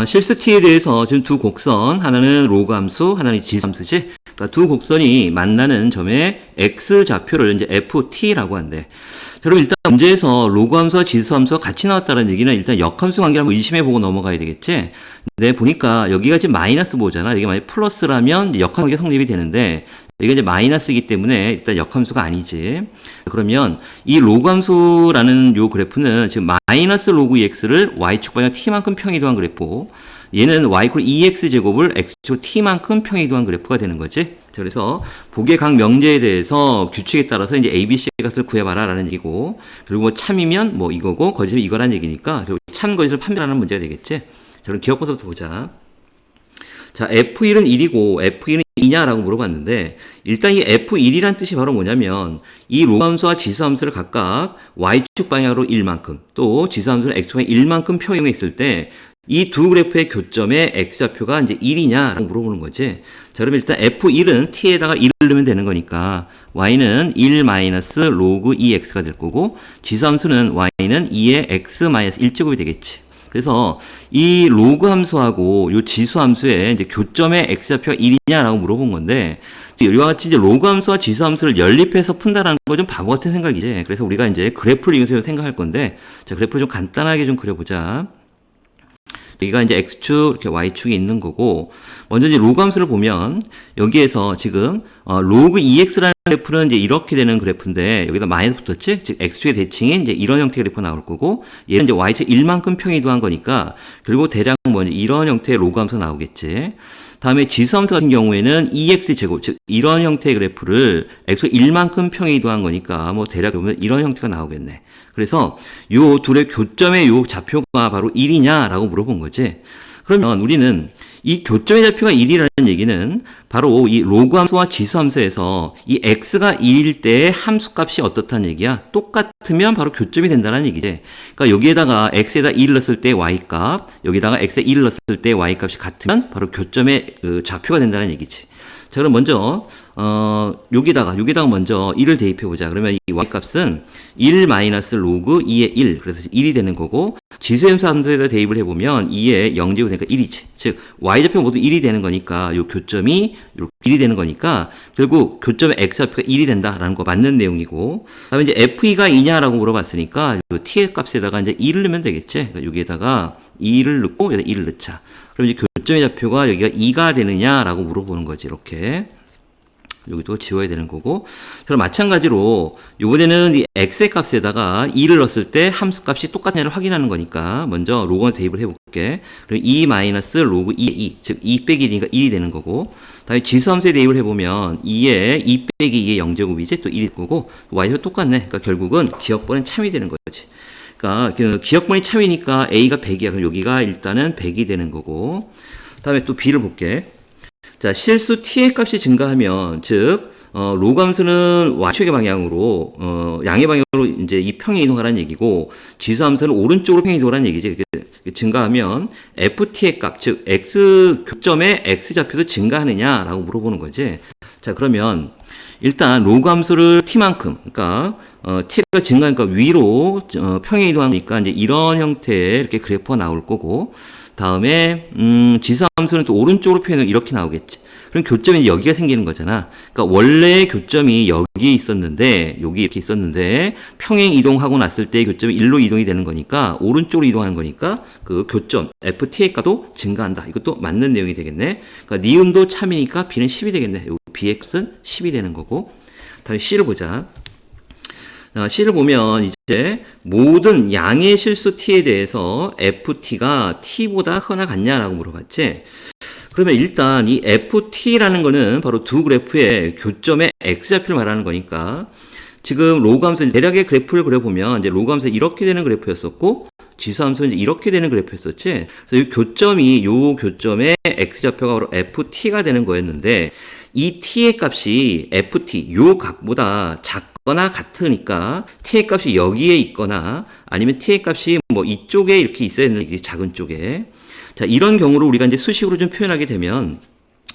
실수 t에 대해서 지금 두 곡선, 하나는 로그 함수, 하나는 지수 함수지. 그러니까 두 곡선이 만나는 점의 x 좌표를 이제 ft라고 한대. 자, 그럼 일단 문제에서 로그 함수와 지수 함수가 같이 나왔다는 얘기는 일단 역함수 관계를 한번 의심해보고 넘어가야 되겠지. 근데 보니까 여기가 지금 마이너스 보잖아. 이게 만약 플러스라면 역함수 관계 성립이 되는데 이게 이제 마이너스이기 때문에 일단 역함수가 아니지. 그러면 이 로그 함수라는 요 그래프는 지금 마이너스 로그 x를 y축 방향 t만큼 평이도한 그래프, 얘는 y = 2x 제곱을 x축 t만큼 평이도한 그래프가 되는 거지. 자, 그래서 복의 각 명제에 대해서 규칙에 따라서 이제 a, b, c 값을 구해봐라 라는 얘기고, 그리고 뭐 참이면 뭐 이거고 거짓이면 이거란 얘기니까, 그리고 참 거짓을 판별하는 문제가 되겠지. 자, 그럼 기억부터 보자. 자, F1은 1이고 F2는 2냐라고 물어봤는데, 일단 이 F1이란 뜻이 바로 뭐냐면 이 로그 함수와 지수 함수를 각각 y축 방향으로 1만큼 또 지수 함수를 x축 방향 1만큼 평행했을 때 이 두 그래프의 교점의 x좌표가 이제 1이냐라고 물어보는 거지. 자, 그럼 일단 F1은 t에다가 1을 넣으면 되는 거니까 y는 1 마이너스 로그 2x가 될 거고, 지수 함수는 y는 2의 x 마이너스 1제곱이 되겠지. 그래서 이 로그 함수하고 요 지수 함수의 이제 교점의 x좌표가 1이냐라고 물어본 건데, 이와 같이 이제 로그 함수와 지수 함수를 연립해서 푼다라는 거 좀 바보 같은 생각이지. 그래서 우리가 이제 그래프를 이용해서 생각할 건데, 자, 그래프를 좀 간단하게 좀 그려보자. 여기가 이제 x축, 이렇게 y축이 있는 거고, 먼저 이제 로그 함수를 보면, 여기에서 지금, 로그 2x라는 그래프는 이제 이렇게 되는 그래프인데, 여기다 마이너스 붙었지? 즉, x축의 대칭인 이제 이런 형태의 그래프가 나올 거고, 얘는 이제 y축 1만큼 평이도한 거니까, 결국 대략 뭐 이런 형태의 로그 함수가 나오겠지. 다음에 지수 함수 같은 경우에는 2x제곱, 즉, 이런 형태의 그래프를 x축 1만큼 평이도한 거니까, 뭐 대략 보면 이런 형태가 나오겠네. 그래서 요 둘의 교점의 요 좌표가 바로 1이냐라고 물어본 거지. 그러면 우리는 이 교점의 좌표가 1이라는 얘기는 바로 이 로그 함수와 지수 함수에서 이 x가 1일 때의 함수값이 어떻다는 얘기야. 똑같으면 바로 교점이 된다는 얘기지. 그러니까 여기에다가 x에다 1을 넣었을 때 y값, 여기다가 x에 1을 넣었을 때 y값이 같으면 바로 교점의 좌표가 된다는 얘기지. 자, 그럼 먼저 여기다가 먼저 1을 대입해 보자. 그러면 이 y값은 1 마이너스 로그 2의 1, 그래서 1이 되는 거고, 지수함수 함수에다 대입을 해보면 2의 0제곱 되니까 1이지. 즉 y좌표가 모두 1이 되는 거니까 요 교점이 이렇게 1이 되는 거니까 결국 교점의 x좌표가 1이 된다라는 거 맞는 내용이고, 그다음에 이제 f2가 2냐라고 물어봤으니까 요 t의 값에다가 이제 2를 넣으면 되겠지. 그러니까 여기에다가 2를 넣고 여기다 2를 넣자. 그럼 이제 교점의 좌표가 여기가 2가 되느냐라고 물어보는 거지. 이렇게 여기도 지워야 되는 거고, 그럼 마찬가지로 이번에는 이 x의 값에다가 2를 넣었을 때 함수 값이 똑같냐를 확인하는 거니까 먼저 로그에 대입을 해볼게. 그럼 2 마이너스 로그 2의 2, 즉 2 빼기 1이니까 1이 되는 거고, 다음에 지수 함수에 대입을 해보면 2의 2 빼기 2의 0제곱이지 또 1이 거고, y가 똑같네. 그러니까 결국은 기억번은 참이 되는 거지. 그러니까 기억번이 참이니까 a가 100이야. 그럼 여기가 일단은 100이 되는 거고, 다음에 또 b를 볼게. 자, 실수 t의 값이 증가하면, 즉, 로그 함수는 y축의 방향으로, 양의 방향으로 이제 이 평에 이동하라는 얘기고, 지수 함수는 오른쪽으로 평에 이동하라는 얘기지. 증가하면, ft의 값, 즉, x 교점의 x좌표도 증가하느냐라고 물어보는 거지. 자, 그러면, 일단, 로그 함수를 t만큼, 그러니까, t가 증가하니까 위로, 평에 이동하니까 이제 이런 형태의 이렇게 그래프가 나올 거고, 다음에 지수 함수는 또 오른쪽으로 표현하면 이렇게 나오겠지. 그럼 교점이 여기가 생기는 거잖아. 그러니까 원래 교점이 여기 있었는데, 여기 이렇게 있었는데 평행 이동하고 났을 때 교점이 1로 이동이 되는 거니까, 오른쪽으로 이동하는 거니까 그 교점 ft의 값도 증가한다. 이것도 맞는 내용이 되겠네. 그러니까 니은도 참이니까 b는 10이 되겠네. 요 bx는 10이 되는 거고, 다음에 c를 보자. C를 보면 이제 모든 양의 실수 t에 대해서 ft가 t보다 크거나 같냐라고 물어봤지. 그러면 일단 이 ft라는 거는 바로 두 그래프의 교점의 x좌표를 말하는 거니까, 지금 로그 함수 대략의 그래프를 그려보면 이제 로그 함수 이렇게 되는 그래프였었고, 지수 함수는 이제 이렇게 되는 그래프였었지. 그래서 이 교점이 요 교점의 x좌표가 바로 ft가 되는 거였는데, 이 t의 값이 ft 요 값보다 작거나 같으니까 t의 값이 여기에 있거나 아니면 t의 값이 뭐 이쪽에 이렇게 있어야 되는, 이 작은 쪽에. 자, 이런 경우로 우리가 이제 수식으로 좀 표현하게 되면,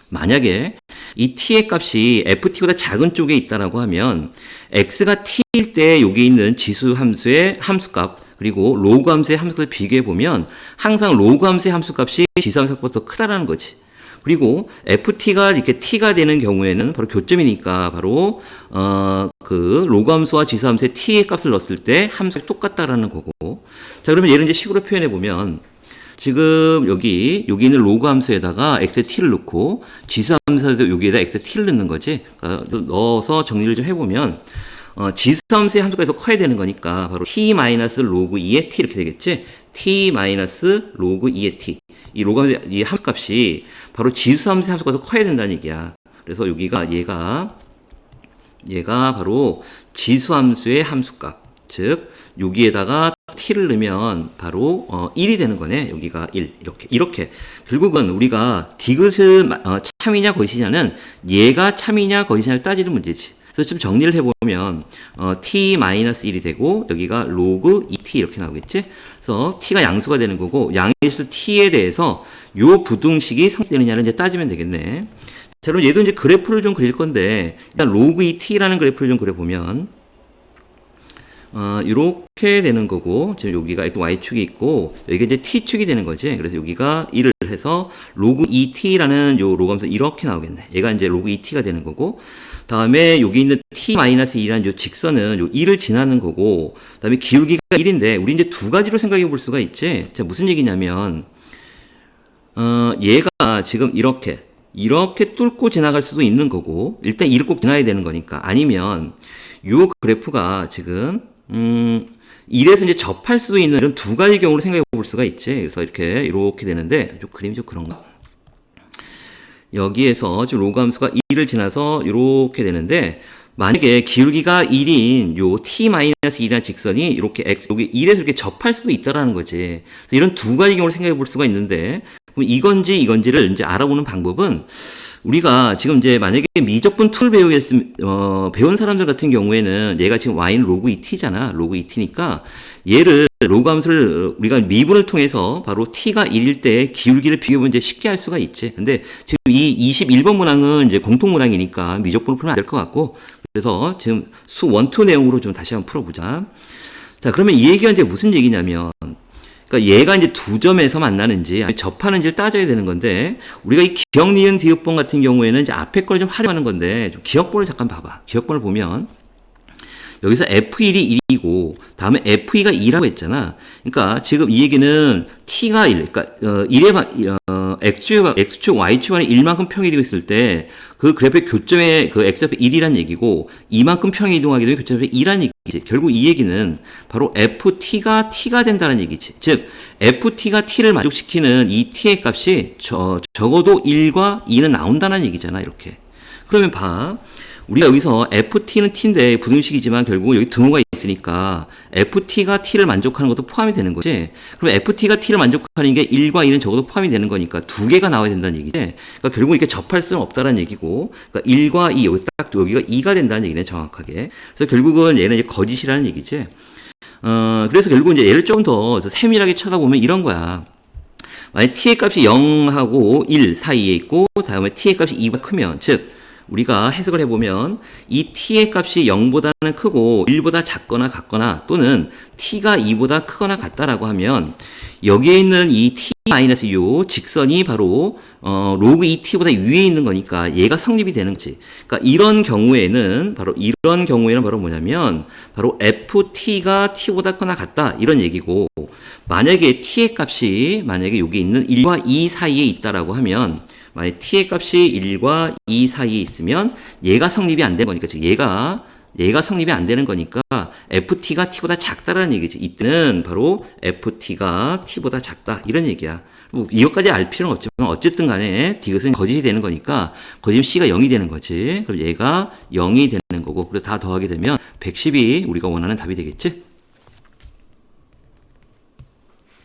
만약에 이 t의 값이 ft보다 작은 쪽에 있다라고 하면 x가 t일 때 여기 있는 지수 함수의 함수값, 그리고 로그 함수의 함수값을 비교해 보면 항상 로그 함수의 함수값이 지수함수값보다 더 크다라는 거지. 그리고 ft가 이렇게 t가 되는 경우에는 바로 교점이니까 바로 그 로그 함수와 지수 함수의 t의 값을 넣었을 때 함수가 똑같다라는 거고. 자, 그러면 얘를 이제 식으로 표현해 보면 지금 여기 있는 로그 함수에다가 x의 t를 넣고 지수 함수에서 여기에다 x의 t를 넣는 거지. 넣어서 정리를 좀 해보면 지수 함수의 함수가 커야 되는 거니까 바로 t 마이너스 로그 2의 t 이렇게 되겠지. t 마이너스 로그 2의 t. 이 로그 함수의 이 함수값이 바로 지수 함수의 함수가 커야 된다는 얘기야. 그래서 여기가 얘가 바로 지수 함수의 함수값. 즉 여기에다가 t를 넣으면 바로 1이 되는 거네. 여기가 1. 이렇게. 결국은 우리가 디귿은 참이냐 거짓이냐는 얘가 참이냐 거짓이냐를 따지는 문제지. 그래서 좀 정리를 해보면 t-1이 되고 여기가 로그 2t 이렇게 나오겠지. 그래서 t가 양수가 되는 거고 양의수 t에 대해서 요 부등식이 성립되느냐를 이제 따지면 되겠네. 자, 그럼 얘도 이제 그래프를 좀 그릴 건데 일단 로그 2t라는 그래프를 좀 그려보면 이렇게 되는 거고, 지금 여기가 또 y축이 있고, 여기가 이제 t축이 되는 거지. 그래서 여기가 1을 해서 로그 2t라는 요 로그 함수 이렇게 나오겠네. 얘가 이제 로그 2t가 되는 거고, 다음에 여기 있는 t-2라는 요 직선은 요 1을 지나는 거고, 다음에 기울기가 1인데, 우리 이제 두 가지로 생각해 볼 수가 있지. 자, 무슨 얘기냐면, 얘가 지금 이렇게 뚫고 지나갈 수도 있는 거고, 일단 1을 꼭 지나야 되는 거니까. 아니면, 요 그래프가 지금, 1에서 이제 접할 수도 있는 이런 두 가지 경우를 생각해 볼 수가 있지. 그래서 이렇게 되는데, 좀 그림이 좀 그런가? 여기에서 지금 로그 함수가 1을 지나서 이렇게 되는데, 만약에 기울기가 1인 요 t-1이라는 직선이 이렇게 여기 1에서 이렇게 접할 수도 있다라는 거지. 그래서 이런 두 가지 경우를 생각해 볼 수가 있는데, 그럼 이건지를 이제 알아보는 방법은 우리가 지금 이제 만약에 미적분 툴 배운 사람들 같은 경우에는 얘가 지금 y는 로그 2t잖아. 로그 2t니까 얘를 로그 함수를 우리가 미분을 통해서 바로 t가 1일 때 기울기를 비교해보면 이제 쉽게 할 수가 있지. 근데 지금 이 21번 문항은 이제 공통 문항이니까 미적분을 풀면 안 될 것 같고, 그래서 지금 수 1, 2 내용으로 좀 다시 한번 풀어보자. 자, 그러면 이 얘기가 이제 무슨 얘기냐면, 그러니까 얘가 이제 두 점에서 만나는지 접하는지를 따져야 되는 건데, 우리가 이 기억, 니은, 디귿번 같은 경우에는 이제 앞에 걸 좀 활용하는 건데, 좀 기억번을 잠깐 봐봐. 기억번을 보면 여기서 F1이 1이고 다음에 F2가 2라고 했잖아. 그러니까 지금 이 얘기는 T가 1, 그러니까 X축, Y축 안에 1만큼 평이 되고 있을 때 그 그래프의 교점에 그 X좌표 1이란 얘기고 2만큼 평이 이동하게 되면 교점에 2란 얘기지. 결국 이 얘기는 바로 FT가 T가 된다는 얘기지. 즉 FT가 T를 만족시키는 이 T의 값이 적어도 1과 2는 나온다는 얘기잖아. 이렇게. 그러면 봐. 우리가 여기서 ft는 t인데 부등식이지만 결국 여기 등호가 있으니까 ft가 t를 만족하는 것도 포함이 되는 거지. 그럼 ft가 t를 만족하는 게 1과 2는 적어도 포함이 되는 거니까 두 개가 나와야 된다는 얘기지. 그러니까 결국 이렇게 접할 수는 없다는 얘기고, 그러니까 1과 2, 여기 딱 여기가 2가 된다는 얘기네, 정확하게. 그래서 결국은 얘는 이제 거짓이라는 얘기지. 그래서 결국 이제 얘를 좀 더 세밀하게 쳐다보면 이런 거야. 만약 t의 값이 0하고 1 사이에 있고, 다음에 t의 값이 2가 크면, 즉 우리가 해석을 해보면 이 t의 값이 0보다는 크고 1보다 작거나 같거나 또는 t가 2보다 크거나 같다라고 하면 여기에 있는 이 t-요 직선이 바로 로그 2t보다 위에 있는 거니까 얘가 성립이 되는 거지. 그러니까 이런 경우에는 바로 뭐냐면 바로 ft가 t보다 크거나 같다 이런 얘기고, 만약에 t의 값이 만약에 여기 있는 1과 2 사이에 있다라고 하면 만약 t의 값이 1과 2 사이에 있으면 얘가 성립이 안 되는 거니까, 즉 얘가 성립이 안 되는 거니까 ft가 t보다 작다라는 얘기지. 이때는 바로 ft가 t보다 작다 이런 얘기야. 뭐 이것까지 알 필요는 없지만 어쨌든 간에 디귿은 거짓이 되는 거니까 거짓 c가 0이 되는 거지. 그럼 얘가 0이 되는 거고, 그리고 다 더하게 되면 110이 우리가 원하는 답이 되겠지.